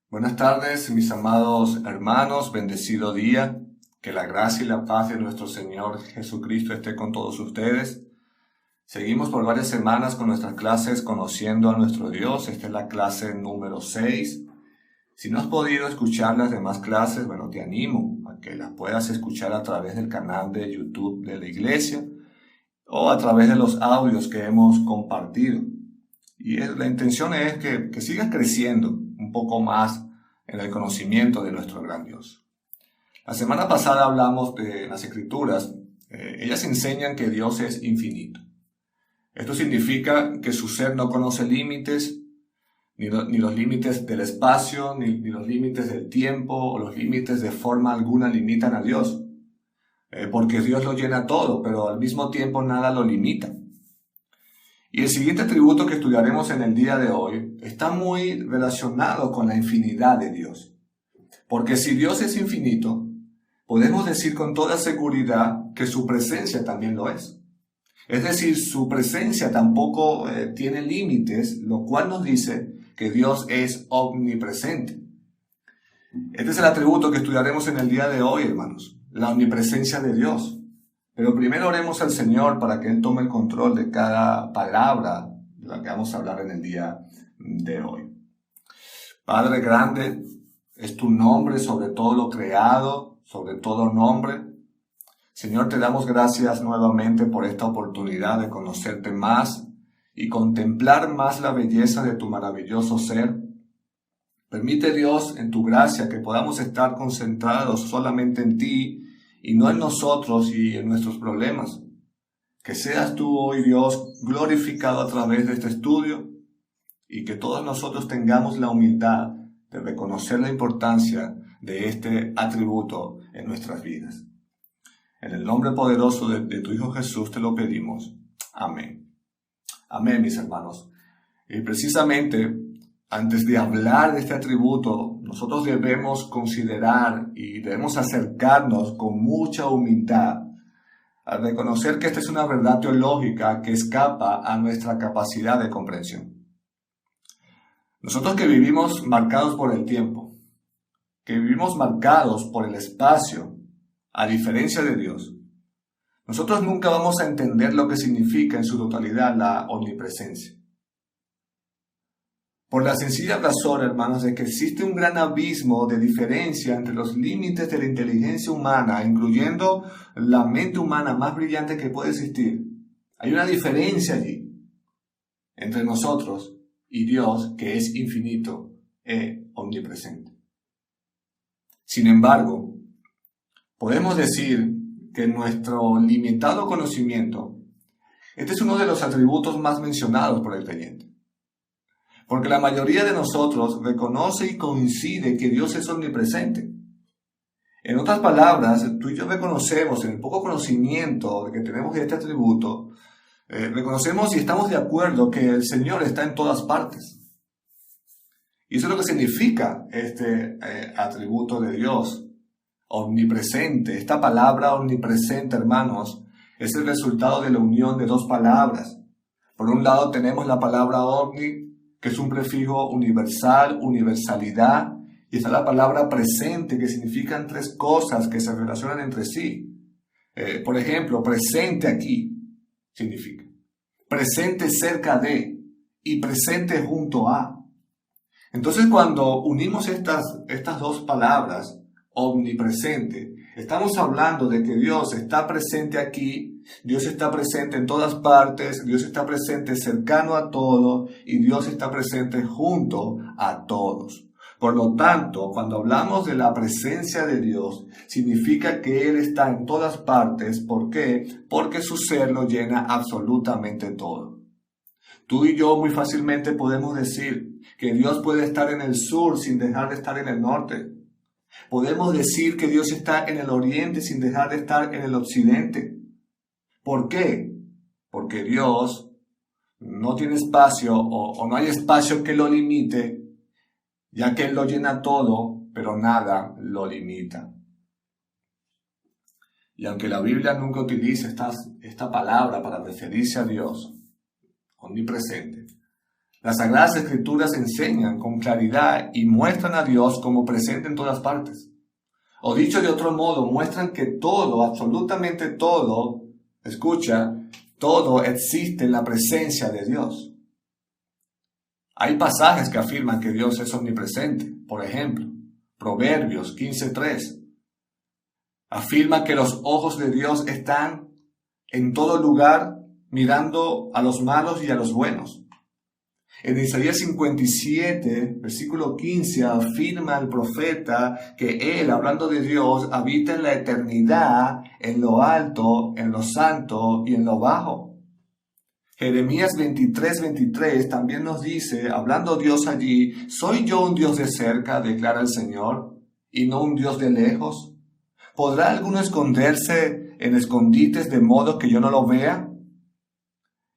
Buenas tardes, mis amados hermanos, bendecido día. Que la gracia y la paz de nuestro Señor Jesucristo esté con todos ustedes. Seguimos por varias semanas con nuestras clases Conociendo a nuestro Dios. Esta es la clase número 6. Si no has podido escuchar las demás clases, te animo a que las puedas escuchar a través del canal de YouTube de la iglesia o a través de los audios que hemos compartido. Y la intención es que sigas creciendo un poco más en el conocimiento de nuestro gran Dios. La semana pasada hablamos de las Escrituras. Ellas enseñan que Dios es infinito. Esto significa que su ser no conoce límites, ni los límites del espacio, ni los límites del tiempo, o los límites de forma alguna limitan a Dios. Porque Dios lo llena todo, pero al mismo tiempo nada lo limita. Y el siguiente atributo que estudiaremos en el día de hoy está muy relacionado con la infinidad de Dios. Porque si Dios es infinito, podemos decir con toda seguridad que su presencia también lo es. Es decir, su presencia tampoco tiene límites, lo cual nos dice que Dios es omnipresente. Este es el atributo que estudiaremos en el día de hoy, hermanos, la omnipresencia de Dios. Pero primero oremos al Señor para que Él tome el control de cada palabra de la que vamos a hablar en el día de hoy. Padre grande, es tu nombre sobre todo lo creado, sobre todo nombre. Señor, te damos gracias nuevamente por esta oportunidad de conocerte más y contemplar más la belleza de tu maravilloso ser. Permite, Dios, en tu gracia, que podamos estar concentrados solamente en ti y no en nosotros y en nuestros problemas. Que seas tú hoy, Dios, glorificado a través de este estudio y que todos nosotros tengamos la humildad de reconocer la importancia de este atributo en nuestras vidas. En el nombre poderoso de tu Hijo Jesús te lo pedimos. Amén. Amén, mis hermanos. Y precisamente, antes de hablar de este atributo, nosotros debemos considerar y debemos acercarnos con mucha humildad al reconocer que esta es una verdad teológica que escapa a nuestra capacidad de comprensión. Nosotros que vivimos marcados por el tiempo, que vivimos marcados por el espacio, a diferencia de Dios, nosotros nunca vamos a entender lo que significa en su totalidad la omnipresencia. Por la sencilla razón, hermanos, de que existe un gran abismo de diferencia entre los límites de la inteligencia humana, incluyendo la mente humana más brillante que puede existir. Hay una diferencia allí entre nosotros y Dios, que es infinito e omnipresente. Sin embargo, podemos decir que nuestro limitado conocimiento, este es uno de los atributos más mencionados por el creyente. Porque la mayoría de nosotros reconoce y coincide que Dios es omnipresente. En otras palabras, tú y yo reconocemos en el poco conocimiento que tenemos de este atributo, reconocemos y estamos de acuerdo que el Señor está en todas partes. Y eso es lo que significa este atributo de Dios, omnipresente. Esta palabra omnipresente, hermanos, es el resultado de la unión de dos palabras. Por un lado tenemos la palabra omni, que es un prefijo universal, universalidad, y está la palabra presente, que significan tres cosas que se relacionan entre sí. Por ejemplo, presente aquí significa presente cerca de y presente junto a. Entonces, cuando unimos estas dos palabras, omnipresente, estamos hablando de que Dios está presente aquí, Dios está presente en todas partes, Dios está presente cercano a todo y Dios está presente junto a todos. Por lo tanto, cuando hablamos de la presencia de Dios, significa que Él está en todas partes. ¿Por qué? Porque su ser lo llena absolutamente todo. Tú y yo muy fácilmente podemos decir que Dios puede estar en el sur sin dejar de estar en el norte. Podemos decir que Dios está en el oriente sin dejar de estar en el occidente. ¿Por qué? Porque Dios no tiene espacio o no hay espacio que lo limite, ya que Él lo llena todo, pero nada lo limita. Y aunque la Biblia nunca utiliza esta palabra para referirse a Dios omnipresente, Las Sagradas Escrituras enseñan con claridad y muestran a Dios como presente en todas partes. O dicho de otro modo, muestran que todo, absolutamente todo, escucha, todo existe en la presencia de Dios. Hay pasajes que afirman que Dios es omnipresente. Por ejemplo, Proverbios 15:3 afirma que los ojos de Dios están en todo lugar mirando a los malos y a los buenos. En Isaías 57, versículo 15, afirma el profeta que Él, hablando de Dios, habita en la eternidad, en lo alto, en lo santo y en lo bajo. Jeremías 23:23 también nos dice, hablando Dios allí, ¿soy yo un Dios de cerca, declara el Señor, y no un Dios de lejos? ¿Podrá alguno esconderse en escondites de modo que yo no lo vea?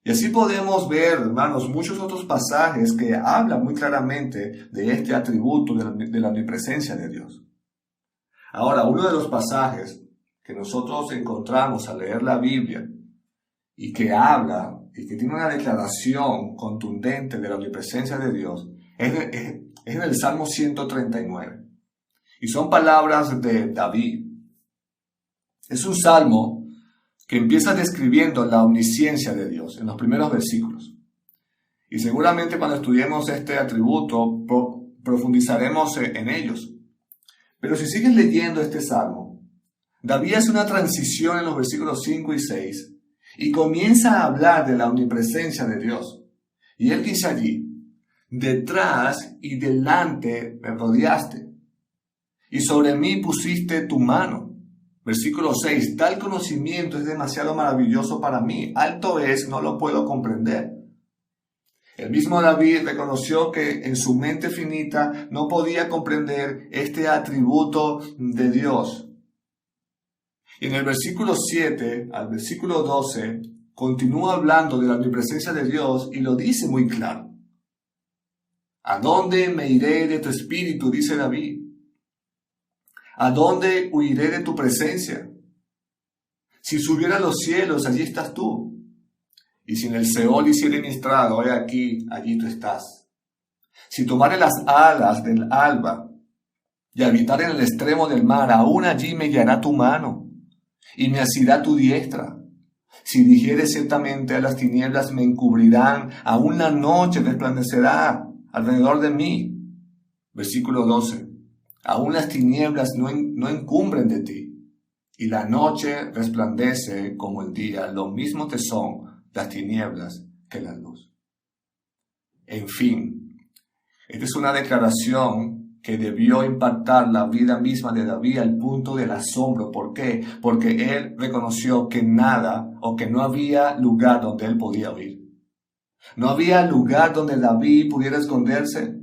Y así podemos ver, hermanos, muchos otros pasajes que hablan muy claramente de este atributo de la omnipresencia de Dios. Ahora, uno de los pasajes que nosotros encontramos al leer la Biblia y que habla y que tiene una declaración contundente de la omnipresencia de Dios es en el Salmo 139. Y son palabras de David. Es un salmo que empieza describiendo la omnisciencia de Dios en los primeros versículos. Y seguramente cuando estudiemos este atributo profundizaremos en ellos. Pero si sigues leyendo este salmo, David hace una transición en los versículos 5 y 6 y comienza a hablar de la omnipresencia de Dios. Y él dice allí, detrás y delante me rodeaste, y sobre mí pusiste tu mano. Versículo 6, tal conocimiento es demasiado maravilloso para mí, alto es, no lo puedo comprender. El mismo David reconoció que en su mente finita no podía comprender este atributo de Dios. Y en el versículo 7 al versículo 12 continúa hablando de la omnipresencia de Dios y lo dice muy claro. ¿A dónde me iré de tu espíritu?, dice David. ¿A dónde huiré de tu presencia? Si subiera a los cielos, allí estás tú. Y si en el Seol hiciere mi estrado, he aquí, allí tú estás. Si tomare las alas del alba y habitar en el extremo del mar, aún allí me guiará tu mano y me asirá tu diestra. Si dijere ciertamente a las tinieblas me encubrirán, aún la noche resplandecerá alrededor de mí. Versículo 12. Aún las tinieblas no encumbren de ti, y la noche resplandece como el día. Lo mismo te son las tinieblas que la luz. En fin, esta es una declaración que debió impactar la vida misma de David al punto del asombro. ¿Por qué? Porque él reconoció que nada o que no había lugar donde él podía huir. No había lugar donde David pudiera esconderse.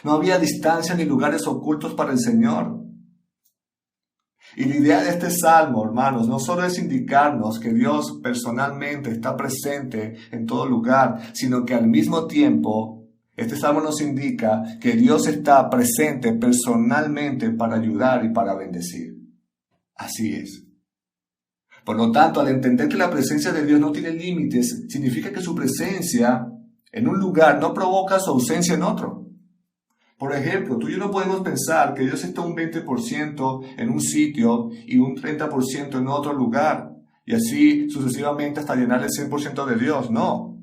No había distancia ni lugares ocultos para el Señor. Y la idea de este salmo, hermanos, no solo es indicarnos que Dios personalmente está presente en todo lugar, sino que al mismo tiempo, este salmo nos indica que Dios está presente personalmente para ayudar y para bendecir. Así es. Por lo tanto, al entender que la presencia de Dios no tiene límites, significa que su presencia en un lugar no provoca su ausencia en otro. Por ejemplo, tú y yo no podemos pensar que Dios está un 20% en un sitio y un 30% en otro lugar, y así sucesivamente hasta llenar el 100% de Dios. No.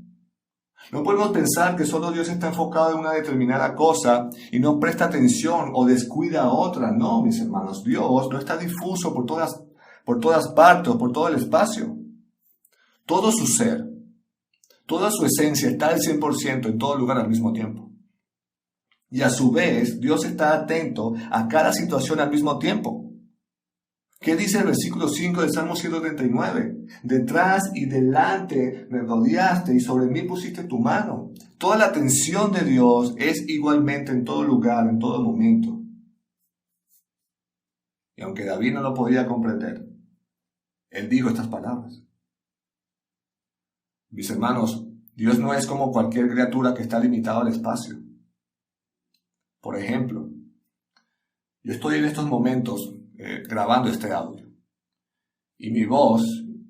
No podemos pensar que solo Dios está enfocado en una determinada cosa y no presta atención o descuida a otra. No, mis hermanos, Dios no está difuso por todas partes, por todo el espacio. Todo su ser, toda su esencia está al 100% en todo lugar al mismo tiempo. Y a su vez, Dios está atento a cada situación al mismo tiempo. ¿Qué dice el versículo 5 del Salmo 139? Detrás y delante me rodeaste y sobre mí pusiste tu mano. Toda la atención de Dios es igualmente en todo lugar, en todo momento. Y aunque David no lo podía comprender, él dijo estas palabras. Mis hermanos, Dios no es como cualquier criatura que está limitado al espacio. Por ejemplo, yo estoy en estos momentos grabando este audio y mi voz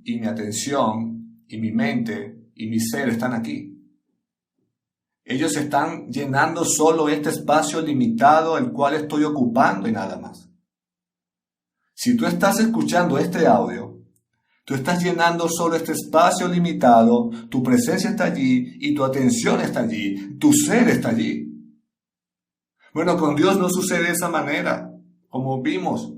y mi atención y mi mente y mi ser están aquí. Ellos están llenando solo este espacio limitado el cual estoy ocupando y nada más. Si tú estás escuchando este audio, tú estás llenando solo este espacio limitado, tu presencia está allí y tu atención está allí, tu ser está allí. Bueno, con Dios no sucede de esa manera, como vimos.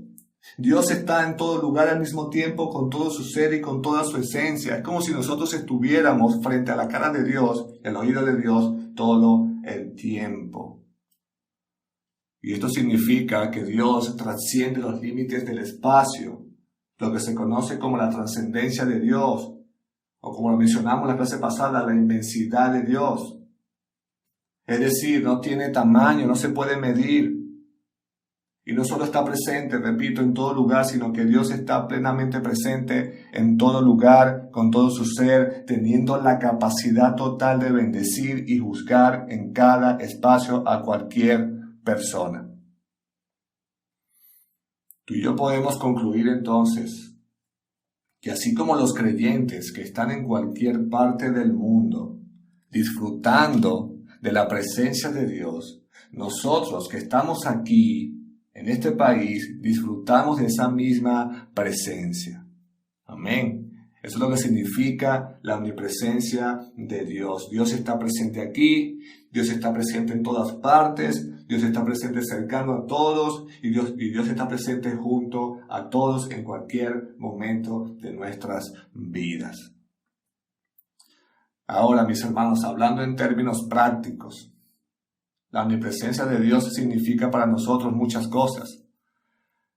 Dios está en todo lugar al mismo tiempo, con todo su ser y con toda su esencia. Es como si nosotros estuviéramos frente a la cara de Dios y al oído de Dios todo el tiempo. Y esto significa que Dios trasciende los límites del espacio, lo que se conoce como la trascendencia de Dios, o como lo mencionamos en la clase pasada, la inmensidad de Dios. Es decir, no tiene tamaño, no se puede medir. Y no solo está presente, repito, en todo lugar, sino que Dios está plenamente presente en todo lugar, con todo su ser, teniendo la capacidad total de bendecir y juzgar en cada espacio a cualquier persona. Tú y yo podemos concluir entonces que así como los creyentes que están en cualquier parte del mundo disfrutando de la presencia de Dios, nosotros que estamos aquí en este país disfrutamos de esa misma presencia. Amén. Eso es lo que significa la omnipresencia de Dios. Dios está presente aquí, Dios está presente en todas partes, Dios está presente cercano a todos y Dios está presente junto a todos en cualquier momento de nuestras vidas. Ahora, mis hermanos, hablando en términos prácticos, la omnipresencia de Dios significa para nosotros muchas cosas.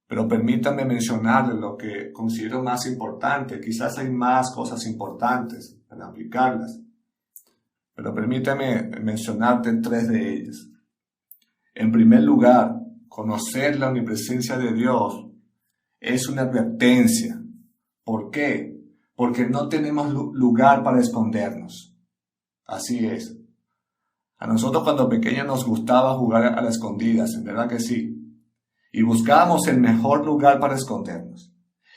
Pero permítanme mencionarles lo que considero más importante. Quizás hay más cosas importantes para aplicarlas. Pero permítanme mencionarte 3 de ellas. En primer lugar, conocer la omnipresencia de Dios es una advertencia. ¿Por qué? Porque no tenemos lugar para escondernos. Así es. A nosotros cuando pequeños nos gustaba jugar a las escondidas, en verdad que sí. Y buscábamos el mejor lugar para escondernos.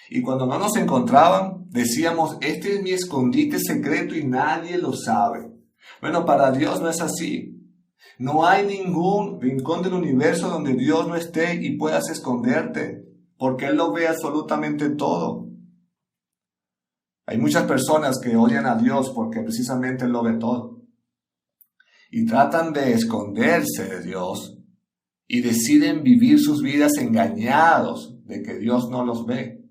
Y cuando no nos encontraban, decíamos, este es mi escondite secreto y nadie lo sabe. Bueno, para Dios no es así. No hay ningún rincón del universo donde Dios no esté y puedas esconderte, porque Él lo ve absolutamente todo. Hay muchas personas que odian a Dios porque precisamente Él lo ve todo. Y tratan de esconderse de Dios y deciden vivir sus vidas engañados de que Dios no los ve.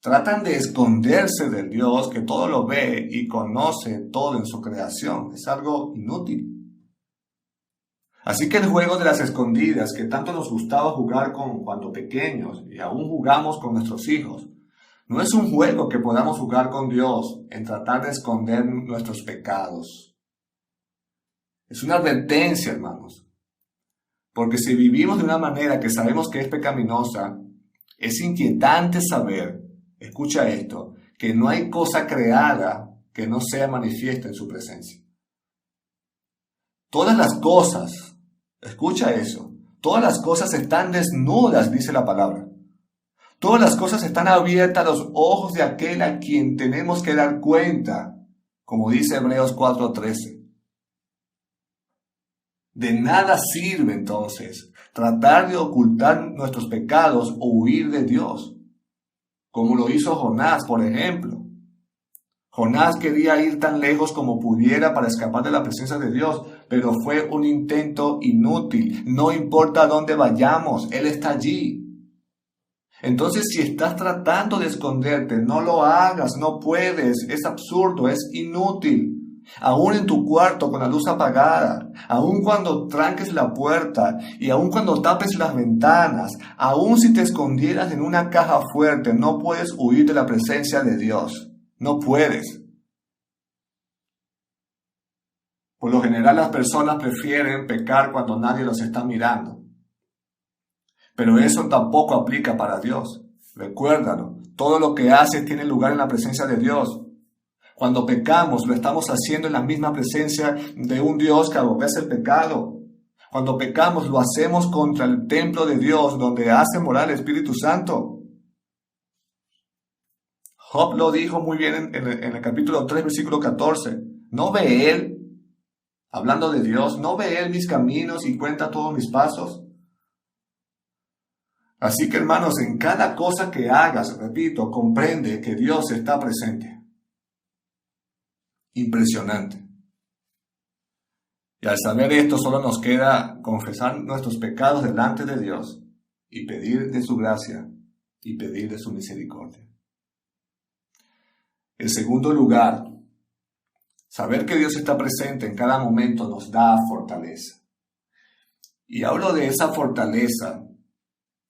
Tratan de esconderse del Dios que todo lo ve y conoce todo en su creación. Es algo inútil. Así que el juego de las escondidas que tanto nos gustaba jugar cuando pequeños y aún jugamos con nuestros hijos, no es un juego que podamos jugar con Dios en tratar de esconder nuestros pecados. Es una advertencia, hermanos. Porque si vivimos de una manera que sabemos que es pecaminosa, es inquietante saber, escucha esto, que no hay cosa creada que no sea manifiesta en su presencia. Todas las cosas, escucha eso, todas las cosas están desnudas, dice la palabra. Todas las cosas están abiertas a los ojos de aquel a quien tenemos que dar cuenta, como dice Hebreos 4:13. De nada sirve entonces tratar de ocultar nuestros pecados o huir de Dios, como lo hizo Jonás, por ejemplo. Jonás quería ir tan lejos como pudiera para escapar de la presencia de Dios, pero fue un intento inútil. No importa dónde vayamos, Él está allí. Entonces, si estás tratando de esconderte, no lo hagas, no puedes, es absurdo, es inútil. Aún en tu cuarto con la luz apagada, aún cuando tranques la puerta y aún cuando tapes las ventanas, aún si te escondieras en una caja fuerte, no puedes huir de la presencia de Dios. No puedes. Por lo general las personas prefieren pecar cuando nadie los está mirando. Pero eso tampoco aplica para Dios. Recuérdalo, todo lo que haces tiene lugar en la presencia de Dios. Cuando pecamos, lo estamos haciendo en la misma presencia de un Dios que aborrece el pecado. Cuando pecamos, lo hacemos contra el templo de Dios, donde hace morar el Espíritu Santo. Job lo dijo muy bien en el capítulo 3, versículo 14. ¿No ve él hablando de Dios, ¿no ve Él mis caminos y cuenta todos mis pasos? Así que, hermanos, en cada cosa que hagas, repito, comprende que Dios está presente. Impresionante. Y al saber esto, solo nos queda confesar nuestros pecados delante de Dios y pedir de su gracia y pedir de su misericordia. En segundo lugar, saber que Dios está presente en cada momento nos da fortaleza. Y hablo de esa fortaleza,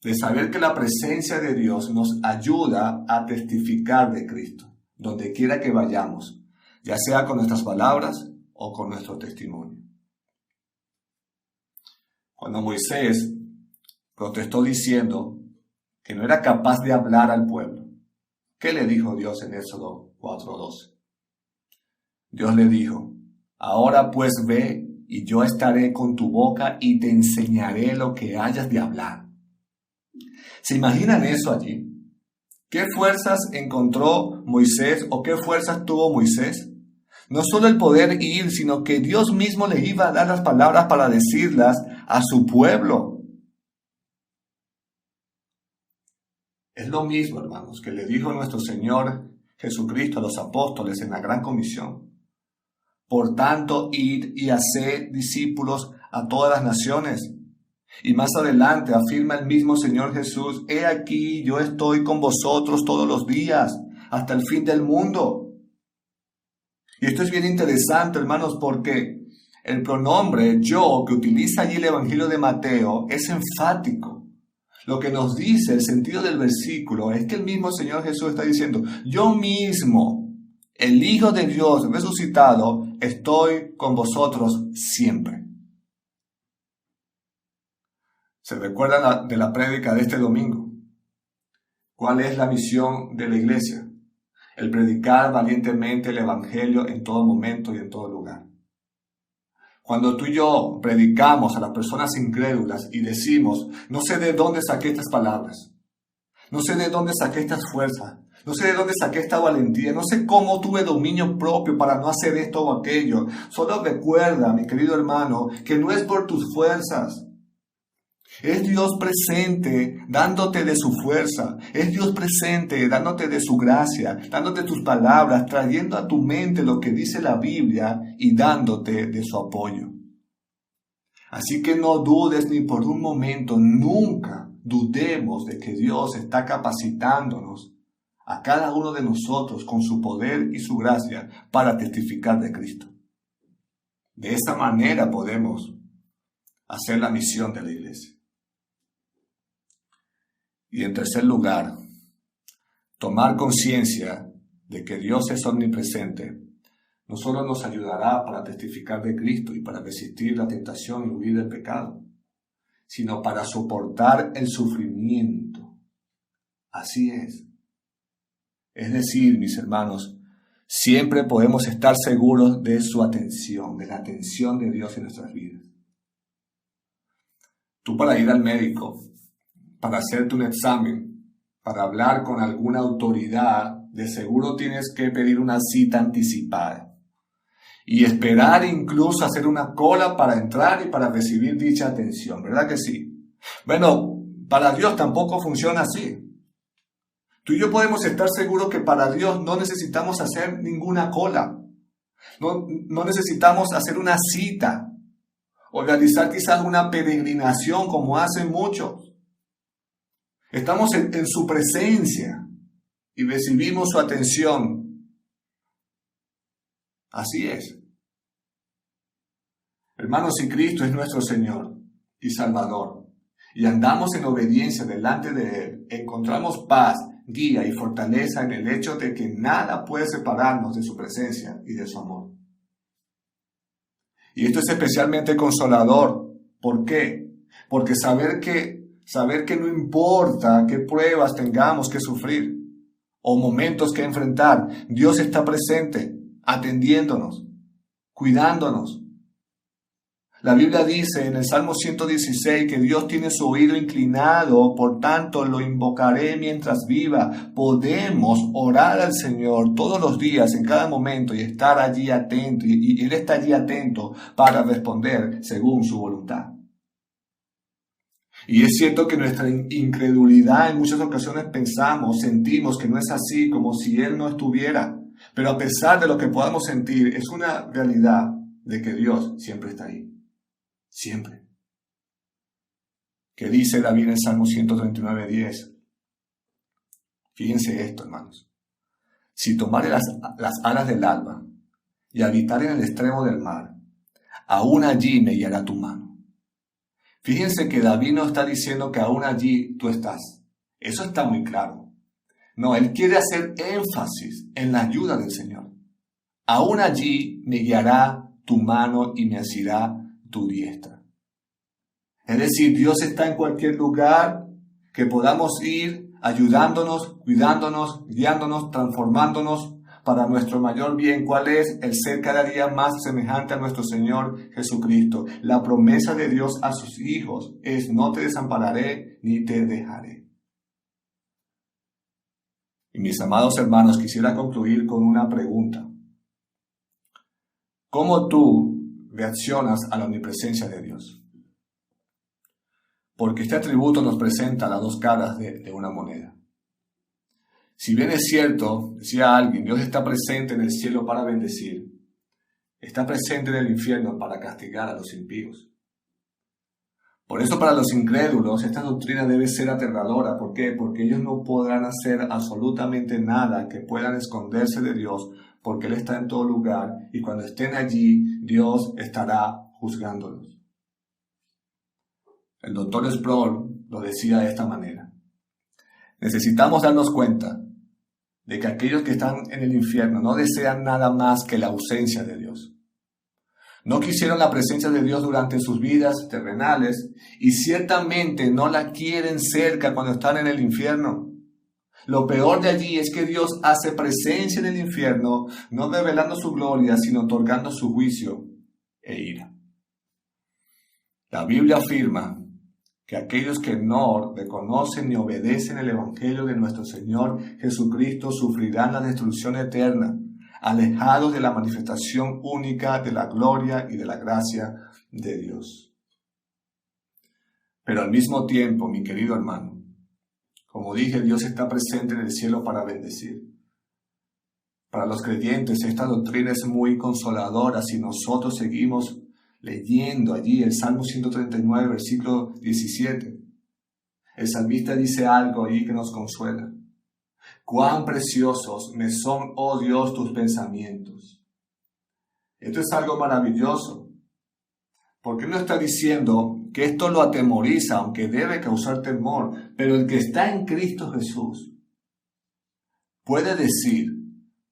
de saber que la presencia de Dios nos ayuda a testificar de Cristo, donde quiera que vayamos, ya sea con nuestras palabras o con nuestro testimonio. Cuando Moisés protestó diciendo que no era capaz de hablar al pueblo, ¿qué le dijo Dios en Éxodo 4:12? Dios le dijo: ahora pues ve, y yo estaré con tu boca y te enseñaré lo que hayas de hablar. ¿Se imaginan eso allí? ¿Qué fuerzas encontró Moisés o qué fuerzas tuvo Moisés? No solo el poder ir, sino que Dios mismo le iba a dar las palabras para decirlas a su pueblo. Es lo mismo, hermanos, que le dijo nuestro Señor Jesucristo a los apóstoles en la Gran Comisión. Por tanto, id y haced discípulos a todas las naciones. Y más adelante afirma el mismo Señor Jesús: he aquí, yo estoy con vosotros todos los días, hasta el fin del mundo. Y esto es bien interesante, hermanos, porque el pronombre yo que utiliza allí el Evangelio de Mateo es enfático. Lo que nos dice el sentido del versículo es que el mismo Señor Jesús está diciendo: yo mismo, el Hijo de Dios resucitado, estoy con vosotros siempre. ¿Se recuerdan de la prédica de este domingo? ¿Cuál es la misión de la iglesia? El predicar valientemente el Evangelio en todo momento y en todo lugar. Cuando tú y yo predicamos a las personas incrédulas y decimos: no sé de dónde saqué estas palabras, no sé de dónde saqué estas fuerzas, no sé de dónde saqué esta valentía, no sé cómo tuve dominio propio para no hacer esto o aquello. Solo recuerda, mi querido hermano, que no es por tus fuerzas. Es Dios presente dándote de su fuerza. Es Dios presente dándote de su gracia, dándote tus palabras, trayendo a tu mente lo que dice la Biblia y dándote de su apoyo. Así que no dudes ni por un momento, nunca dudemos de que Dios está capacitándonos a cada uno de nosotros con su poder y su gracia para testificar de Cristo. De esa manera podemos hacer la misión de la iglesia. Y en tercer lugar, tomar conciencia de que Dios es omnipresente no solo nos ayudará para testificar de Cristo y para resistir la tentación y huir del pecado, sino para soportar el sufrimiento. Así es. Es decir, mis hermanos, siempre podemos estar seguros de su atención, de la atención de Dios en nuestras vidas. Tú, para ir al médico, para hacerte un examen, para hablar con alguna autoridad, de seguro tienes que pedir una cita anticipada y esperar incluso hacer una cola para entrar y para recibir dicha atención, ¿verdad que sí? Bueno, para Dios tampoco funciona así. Tú y yo podemos estar seguros que para Dios no necesitamos hacer ninguna cola, no necesitamos hacer una cita o realizar quizás una peregrinación como hacen muchos. Estamos en su presencia y recibimos su atención. Así es. Hermanos, si Cristo es nuestro Señor y Salvador y andamos en obediencia delante de Él, encontramos paz, guía y fortaleza en el hecho de que nada puede separarnos de su presencia y de su amor. Y esto es especialmente consolador. ¿Por qué? Porque saber que no importa qué pruebas tengamos que sufrir o momentos que enfrentar, Dios está presente, atendiéndonos, cuidándonos. La Biblia dice en el Salmo 116 que Dios tiene su oído inclinado, por tanto lo invocaré mientras viva. Podemos orar al Señor todos los días, en cada momento, y estar allí atento, y Él está allí atento para responder según su voluntad. Y es cierto que nuestra incredulidad en muchas ocasiones pensamos, sentimos que no es así, como si Él no estuviera. Pero a pesar de lo que podamos sentir, es una realidad de que Dios siempre está ahí. Siempre. ¿Qué dice David en el Salmo 139:10? Fíjense esto, hermanos. Si tomare las alas del alba y habitar en el extremo del mar, aún allí me guiará tu mano. Fíjense que David no está diciendo que aún allí tú estás. Eso está muy claro. No, él quiere hacer énfasis en la ayuda del Señor. Aún allí me guiará tu mano y me asirá tu diestra. Es decir, Dios está en cualquier lugar que podamos ir ayudándonos, cuidándonos, guiándonos, transformándonos para nuestro mayor bien. ¿Cuál es? El ser cada día más semejante a nuestro Señor Jesucristo. La promesa de Dios a sus hijos es: no te desampararé ni te dejaré. Y mis amados hermanos, quisiera concluir con una pregunta. ¿Cómo tú reaccionas a la omnipresencia de Dios? Porque este atributo nos presenta las dos caras de una moneda. Si bien es cierto, decía alguien, Dios está presente en el cielo para bendecir, está presente en el infierno para castigar a los impíos. Por eso para los incrédulos esta doctrina debe ser aterradora. ¿Por qué? Porque ellos no podrán hacer absolutamente nada que puedan esconderse de Dios, porque Él está en todo lugar y cuando estén allí, Dios estará juzgándolos. El doctor Sproul lo decía de esta manera: necesitamos darnos cuenta de que aquellos que están en el infierno no desean nada más que la ausencia de Dios. No quisieron la presencia de Dios durante sus vidas terrenales y ciertamente no la quieren cerca cuando están en el infierno. Lo peor de allí es que Dios hace presencia en el infierno, no revelando su gloria, sino otorgando su juicio e ira. La Biblia afirma que aquellos que no reconocen ni obedecen el Evangelio de nuestro Señor Jesucristo sufrirán la destrucción eterna, alejados de la manifestación única de la gloria y de la gracia de Dios. Pero al mismo tiempo, mi querido hermano, como dije, Dios está presente en el cielo para bendecir. Para los creyentes esta doctrina es muy consoladora si nosotros seguimos leyendo allí el Salmo 139, versículo 17. El salmista dice algo ahí que nos consuela. Cuán preciosos me son, oh Dios, tus pensamientos. Esto es algo maravilloso. Porque no está diciendo que esto lo atemoriza, aunque debe causar temor, pero el que está en Cristo Jesús puede decir: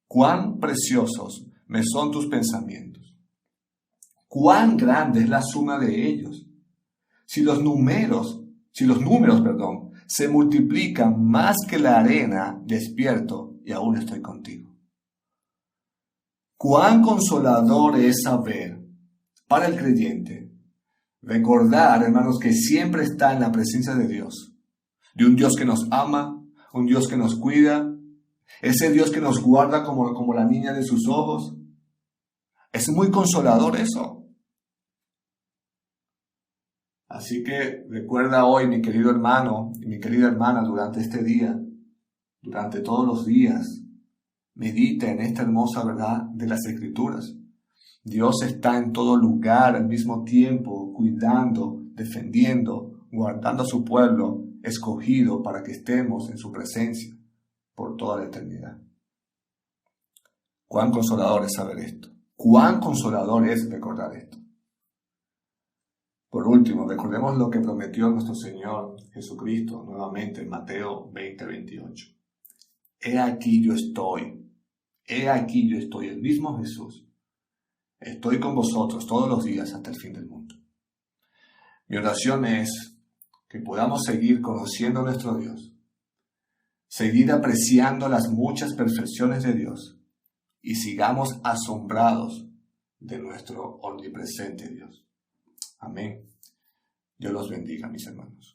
cuán preciosos me son tus pensamientos. Cuán grande es la suma de ellos. Si los números, se multiplican más que la arena, despierto y aún estoy contigo. Cuán consolador es saber para el creyente, recordar, hermanos, que siempre está en la presencia de Dios, de un Dios que nos ama, un Dios que nos cuida, ese Dios que nos guarda como la niña de sus ojos. Es muy consolador eso. Así que recuerda hoy, mi querido hermano y mi querida hermana, durante este día, durante todos los días, medita en esta hermosa verdad de las Escrituras. Dios está en todo lugar al mismo tiempo, cuidando, defendiendo, guardando a su pueblo, escogido para que estemos en su presencia por toda la eternidad. Cuán consolador es saber esto. Cuán consolador es recordar esto. Por último, recordemos lo que prometió nuestro Señor Jesucristo nuevamente en Mateo 20:28. He aquí yo estoy, el mismo Jesús. Estoy con vosotros todos los días hasta el fin del mundo. Mi oración es que podamos seguir conociendo a nuestro Dios, seguir apreciando las muchas perfecciones de Dios y sigamos asombrados de nuestro omnipresente Dios. Amén. Dios los bendiga, mis hermanos.